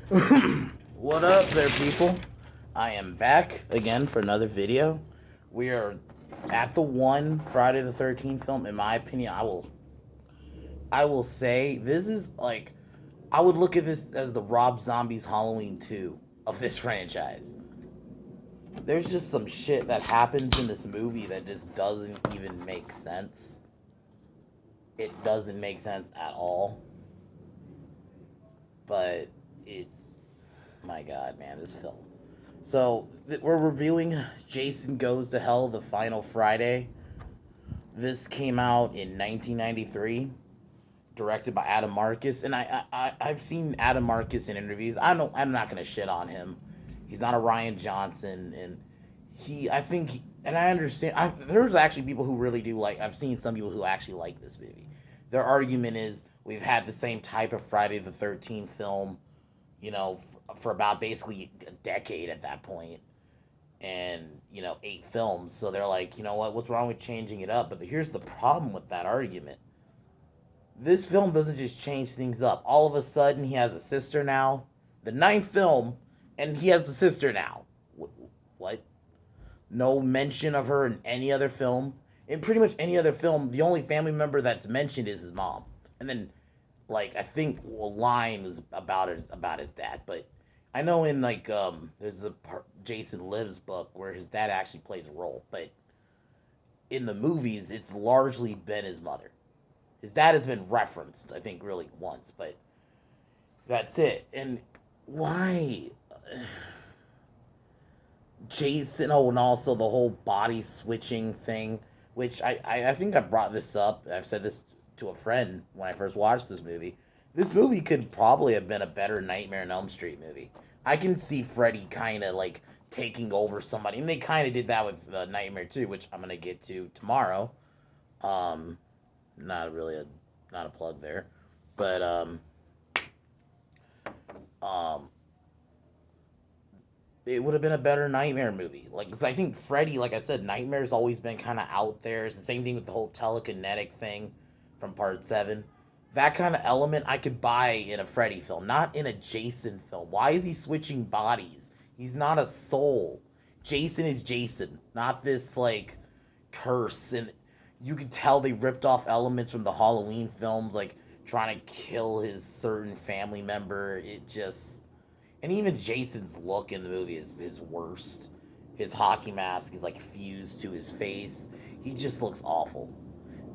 What up there, people? I am back again for another video. We are at the one Friday the 13th film. In my opinion, I will say this is like I would look at this as the Rob Zombie's Halloween 2 of this franchise. There's just some shit that happens in this movie that just doesn't even make sense. It doesn't make sense at all. But it my god, man, this film. So we're reviewing Jason Goes to Hell: The Final Friday. This came out in 1993, directed by Adam Marcus, and I've seen Adam Marcus in interviews. I'm not gonna shit on him. He's not a Ryan Johnson, and I think, and I understand. There's actually people who really do like. I've seen some people who actually like this movie. Their argument is we've had the same type of Friday the 13th film, for about basically a decade at that point, and 8 films. So they're like, you know what? What's wrong with changing it up? But here's the problem with that argument. This film doesn't just change things up. All of a sudden, he has a sister now. The ninth film, and he has a sister now. What? No mention of her in any other film. In pretty much any other film, the only family member that's mentioned is his mom, and then, like, I think a line was about his dad. But I know in, like, there's a Jason Lives book where his dad actually plays a role, but in the movies, it's largely been his mother. His dad has been referenced, I think, really once, but that's it. And why Jason? Oh, and also the whole body switching thing, which I think I brought this up. I've said this to a friend when I first watched this movie. This movie could probably have been a better Nightmare on Elm Street movie. I can see Freddy kind of like taking over somebody, and they kind of did that with Nightmare 2, which I'm gonna get to tomorrow. Um, not really a not a plug there, but um, it would have been a better Nightmare movie. Like, 'cause I think Freddy, like I said, Nightmare's always been kind of out there. It's the same thing with the whole telekinetic thing from Part 7. That kind of element I could buy in a Freddy film, not in a Jason film. Why is he switching bodies? He's not a soul. Jason is Jason, not this, like, curse. And you could tell they ripped off elements from the Halloween films, like trying to kill his certain family member. It just, and even Jason's look in the movie is his worst. His hockey mask is like fused to his face. He just looks awful.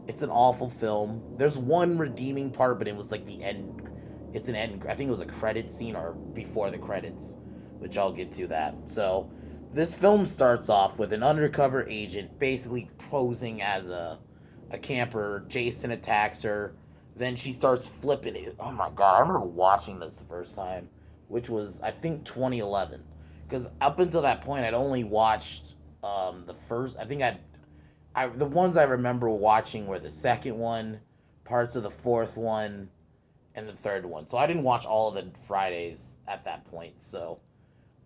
It's an awful film. There's one redeeming part, but it was like the end. It's an end. I think it was a credit scene or before the credits, which I'll get to that. So, this film starts off with an undercover agent basically posing as a camper. Jason attacks her. Then she starts flipping it. Oh my god, I remember watching this the first time, which was, I think, 2011. Because up until that point, I'd only watched the first. I think the ones I remember watching were the second one, parts of the fourth one, and the third one. So I didn't watch all of the Fridays at that point. So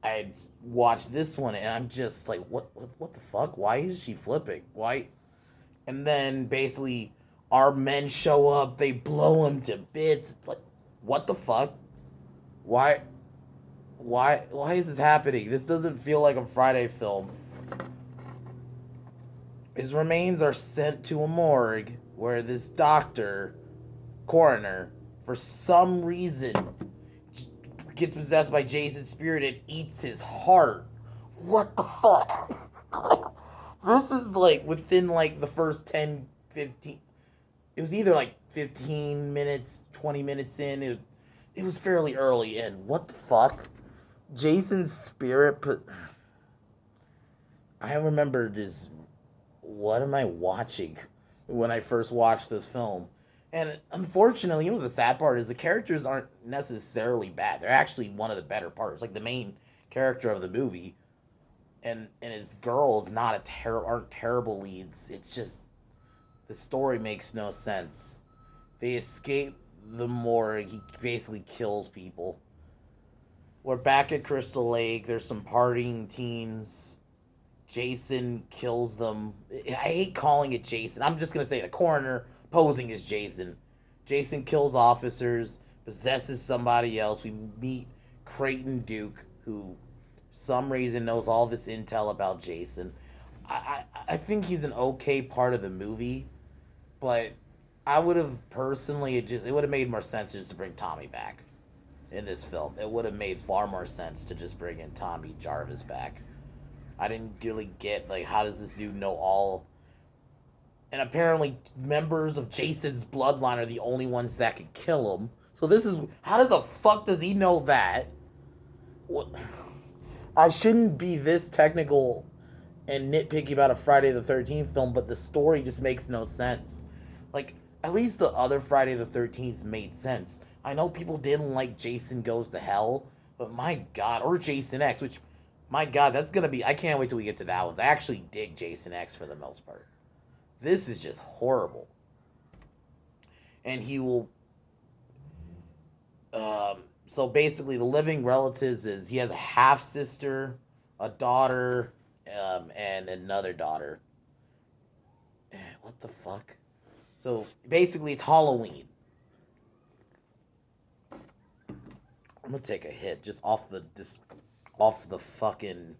I had watched this one, and I'm just like, what the fuck? Why is she flipping? Why? And then basically, our men show up. They blow him to bits. It's like, what the fuck? Why? Why is this happening? This doesn't feel like a Friday film. His remains are sent to a morgue where this coroner, for some reason, gets possessed by Jason's spirit and eats his heart. What the fuck? This is like within like the first 10, 15. It was either like 15 minutes, 20 minutes in. It was fairly early in. What the fuck? Jason's spirit put. I remember just, what am I watching when I first watched this film? And unfortunately, the sad part is the characters aren't necessarily bad. They're actually one of the better parts. Like the main character of the movie and his girls not aren't terrible leads. It's just the story makes no sense. They escape the morgue. He basically kills people. We're back at Crystal Lake. There's some partying teens. Jason kills them. I hate calling it Jason. I'm just gonna say the coroner posing as Jason. Jason kills officers, possesses somebody else. We meet Creighton Duke, who some reason knows all this intel about Jason. I think he's an okay part of the movie, but I would have personally it would have made more sense just to bring Tommy back in this film. It would have made far more sense to just bring in Tommy Jarvis back. I didn't really get like how does this dude know all, and apparently members of Jason's bloodline are the only ones that could kill him. So this is how the fuck does he know that? What? I shouldn't be this technical and nitpicky about a Friday the 13th film, but the story just makes no sense. Like, at least the other Friday the 13th made sense. I know people didn't like Jason Goes to Hell, but my god, or Jason X, which, my god, that's gonna be, I can't wait till we get to that one. I actually dig Jason X for the most part. This is just horrible. And he will, so basically the living relatives is, he has a half-sister, a daughter, and another daughter. What the fuck? So basically, it's Halloween. I'm gonna take a hit just off the fucking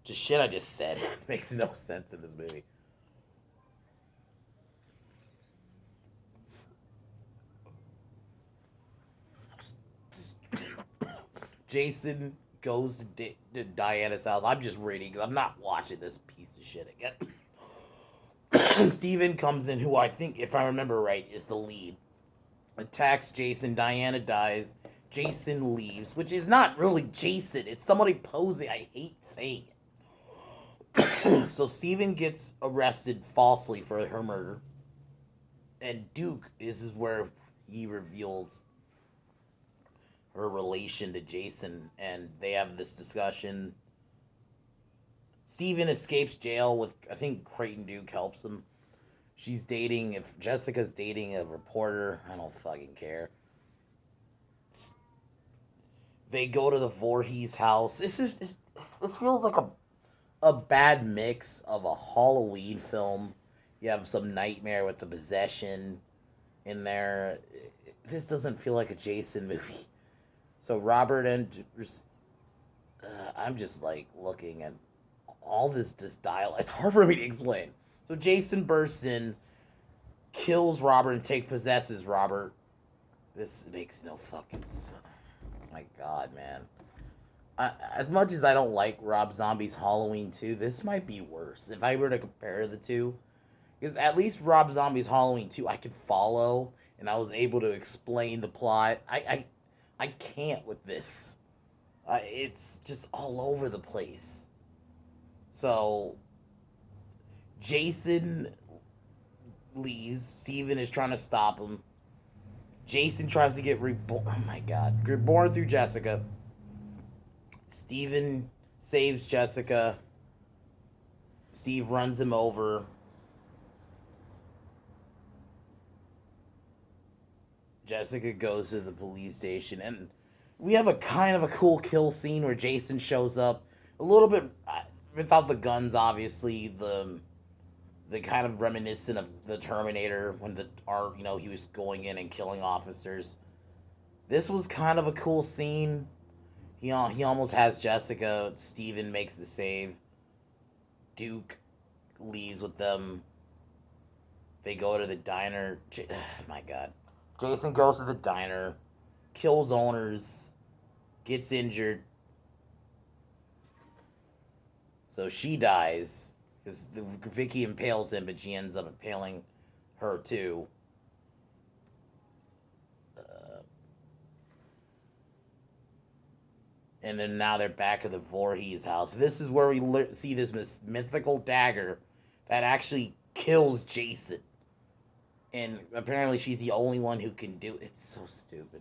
just shit I just said. It makes no sense in this movie. Jason goes to Diana's house. I'm just reading because I'm not watching this piece of shit again. Steven comes in, who I think, if I remember right, is the lead. Attacks Jason. Diana dies. Jason leaves, which is not really Jason. It's somebody posing. I hate saying it. So Steven gets arrested falsely for her murder. And Duke is where he reveals her relation to Jason, and they have this discussion. Steven escapes jail with, I think Creighton Duke helps him. She's dating, if Jessica's dating a reporter, I don't fucking care. They go to the Voorhees house. This feels like a bad mix of a Halloween film. You have some nightmare with the possession in there. This doesn't feel like a Jason movie. So Robert and I'm just like looking at all this just dialogue. It's hard for me to explain. So Jason bursts in, kills Robert, and possesses Robert. This makes no fucking sense. My god, man. As much as I don't like Rob Zombie's Halloween 2, this might be worse if I were to compare the two. Because at least Rob Zombie's Halloween 2 I could follow, and I was able to explain the plot. I can't with this. It's just all over the place. So, Jason leaves. Steven is trying to stop him. Jason tries to get reborn. Oh my god. Reborn through Jessica. Steven saves Jessica. Steve runs him over. Jessica goes to the police station, and we have a kind of a cool kill scene where Jason shows up. A little bit without the guns, obviously. The kind of reminiscent of the Terminator when he was going in and killing officers. This was kind of a cool scene. He almost has Jessica. Steven makes the save. Duke leaves with them. They go to the diner. My god. Jason goes to the diner, kills owners, gets injured. So she dies. Because Vicky impales him, but she ends up impaling her too. And then now they're back at the Voorhees house. This is where we see this mythical dagger that actually kills Jason. And apparently she's the only one who can do it. It's so stupid.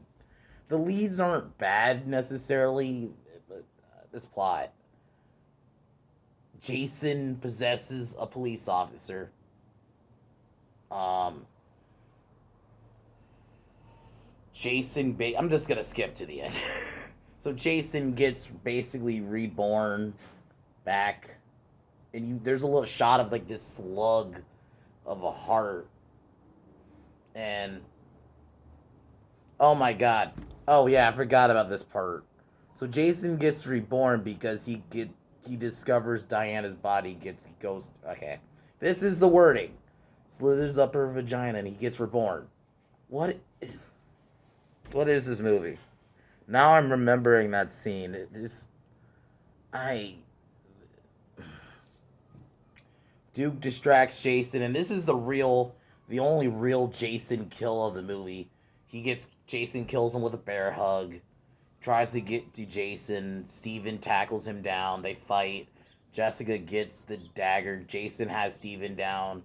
The leads aren't bad necessarily, but this plot. Jason possesses a police officer. I'm just gonna skip to the end. So Jason gets basically reborn back, and there's a little shot of like this slug of a heart, and oh my god, oh yeah, I forgot about this part. So Jason gets reborn because he discovers Diana's body goes okay. This is the wording. Slithers up her vagina and he gets reborn. What what is this movie? Now I'm remembering that scene. I Duke distracts Jason, and this is the only real Jason kill of the movie. Jason kills him with a bear hug. Tries to get to Jason. Steven tackles him down. They fight. Jessica gets the dagger. Jason has Steven down.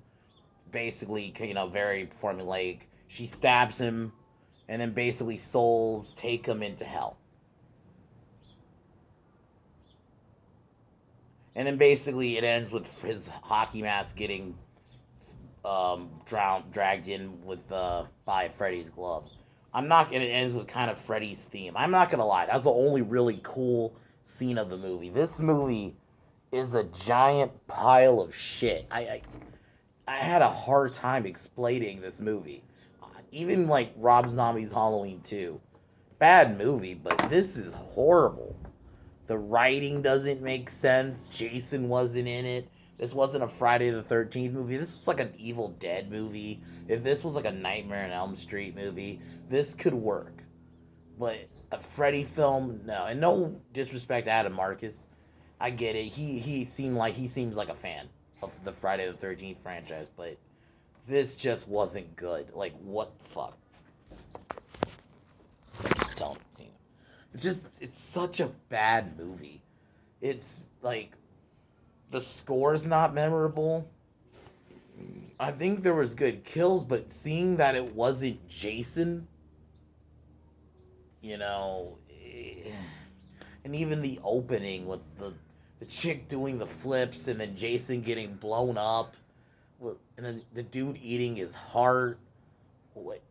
Basically, very formulaic. She stabs him, and then basically souls take him into hell. And then basically it ends with his hockey mask getting dragged in with by Freddy's glove. I'm not gonna. It ends with kind of Freddy's theme. I'm not gonna lie. That's the only really cool scene of the movie. This movie is a giant pile of shit. I had a hard time explaining this movie. Even like Rob Zombie's Halloween 2. Bad movie, but this is horrible. The writing doesn't make sense. Jason wasn't in it. This wasn't a Friday the 13th movie. This was like an Evil Dead movie. If this was like a Nightmare on Elm Street movie, this could work. But a Freddy film, no. And no disrespect to Adam Marcus. I get it. He seems like a fan of the Friday the 13th franchise, but this just wasn't good. Like, what the fuck? I just don't see. It's such a bad movie. It's like the score's not memorable. I think there was good kills, but seeing that it wasn't Jason, you know, and even the opening with the chick doing the flips and then Jason getting blown up, and then the dude eating his heart. Like,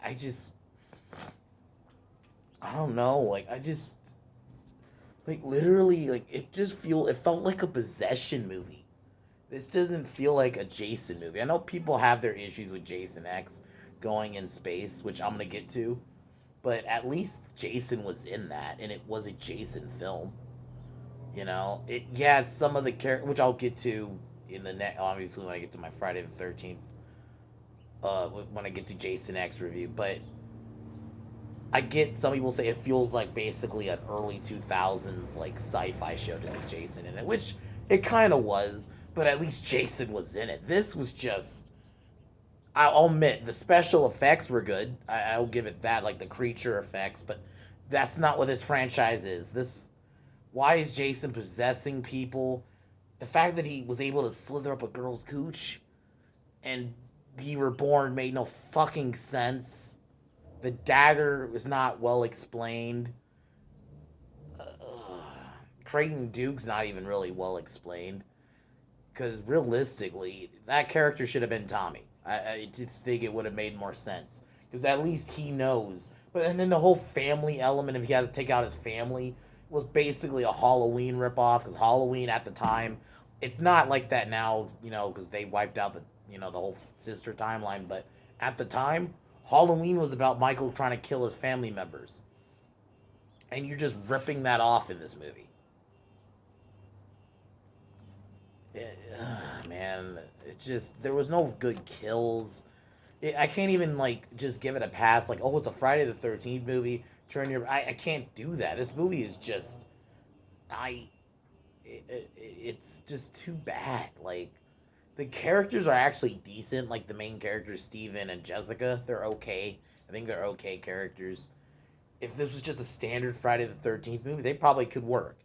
I just, I don't know. Literally, it felt like a possession movie. This doesn't feel like a Jason movie. I know people have their issues with Jason X going in space, which I'm gonna get to, but at least Jason was in that, and it was a Jason film. Some of the character, which I'll get to in the next, obviously when I get to my Friday the 13th, when I get to Jason X review, but I get some people say it feels like basically an early 2000s like sci-fi show just with Jason in it, which it kind of was, but at least Jason was in it. This was just, I'll admit the special effects were good. I'll give it that, like the creature effects, but that's not what this franchise is. Why is Jason possessing people? The fact that he was able to slither up a girl's cooch and be reborn made no fucking sense. The dagger was not well explained. Creighton Duke's not even really well explained. Because realistically, that character should have been Tommy. I just think it would have made more sense. Because at least he knows. And then the whole family element, if he has to take out his family, was basically a Halloween ripoff. Because Halloween at the time, it's not like that now, because they wiped out the whole sister timeline. But at the time, Halloween was about Michael trying to kill his family members. And you're just ripping that off in this movie. Man, there was no good kills. I can't even, just give it a pass. Like, oh, it's a Friday the 13th movie. I can't do that. This movie is just, it's just too bad. Like, the characters are actually decent. Like, the main characters, Steven and Jessica, they're okay. I think they're okay characters. If this was just a standard Friday the 13th movie, they probably could work.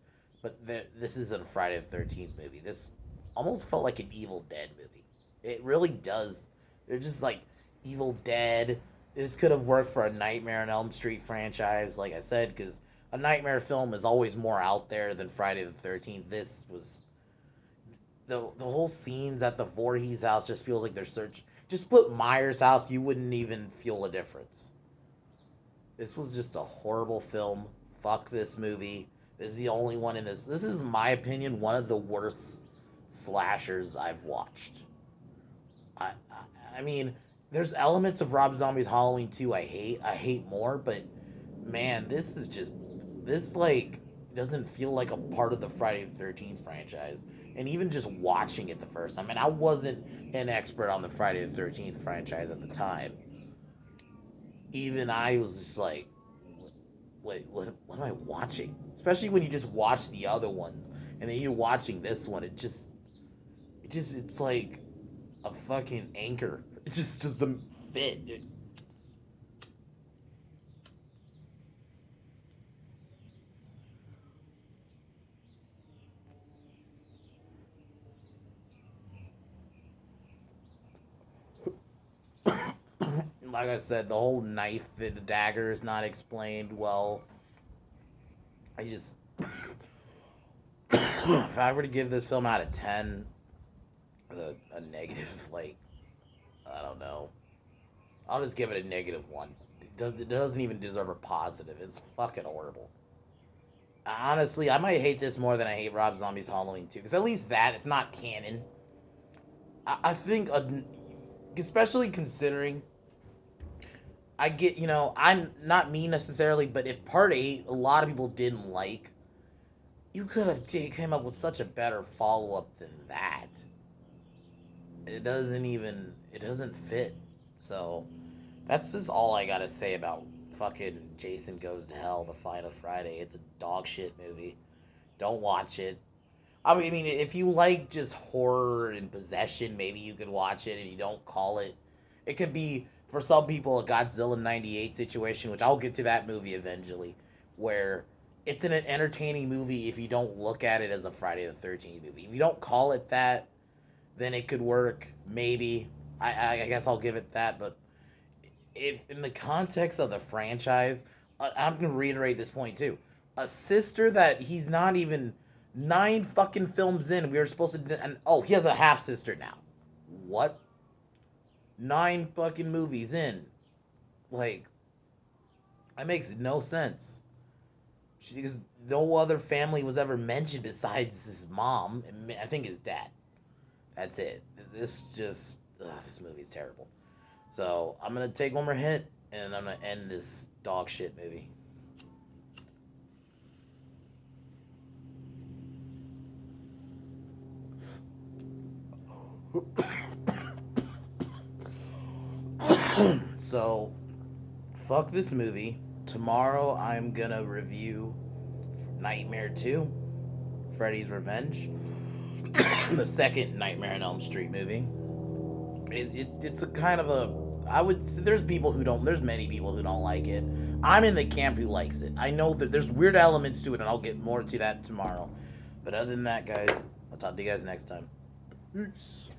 But this isn't a Friday the 13th movie. This almost felt like an Evil Dead movie. It really does. They're just like Evil Dead. This could have worked for a Nightmare on Elm Street franchise, like I said, because a Nightmare film is always more out there than Friday the 13th. This was the whole scenes at the Voorhees house just feels like they're searching. Just put Myers' house, you wouldn't even feel a difference. This was just a horrible film. Fuck this movie. This is the only one in this. This is, in my opinion, one of the worst slashers I've watched. I mean, there's elements of Rob Zombie's Halloween 2 I hate more, but man, this is just This like doesn't feel like a part of the Friday the 13th franchise. And even just watching it the first time, and I wasn't an expert on the Friday the 13th franchise at the time. Even I was just like, wait, what am I watching? Especially when you just watch the other ones, and then you're watching this one. It's like a fucking anchor. It just doesn't fit. Like I said, the whole knife, the dagger is not explained well. I just, if I were to give this film out of 10, a negative, like, I don't know. I'll just give it a negative one. It doesn't even deserve a positive. It's fucking horrible. Honestly, I might hate this more than I hate Rob Zombie's Halloween 2. Because at least that, it's not canon. I think, especially considering I get, I'm not me necessarily, but if part 8, a lot of people didn't like, you could have came up with such a better follow up than that. It doesn't fit. So, that's just all I gotta say about fucking Jason Goes to Hell, The Final Friday. It's a dog shit movie. Don't watch it. I mean, if you like just horror and possession, maybe you could watch it and you don't call it. It could be, for some people, a Godzilla 98 situation, which I'll get to that movie eventually, where it's an entertaining movie if you don't look at it as a Friday the 13th movie. If you don't call it that, then it could work, maybe. I guess I'll give it that, but if in the context of the franchise, I'm gonna reiterate this point too. A sister that he's not even 9 fucking films in, we were supposed to, and oh, he has a half sister now. What? 9 fucking movies in, like, that makes no sense. Because no other family was ever mentioned besides his mom and I think his dad. That's it. This movie's terrible. So I'm gonna take one more hit and I'm gonna end this dog shit movie. So fuck this movie. Tomorrow I'm gonna review Nightmare 2, Freddy's Revenge, the second Nightmare on Elm Street movie. It's a kind of a, I would say there's people who don't, there's many people who don't like it. I'm in the camp who likes it. I know that there's weird elements to it, and I'll get more to that tomorrow. But other than that, guys, I'll talk to you guys next time. Peace.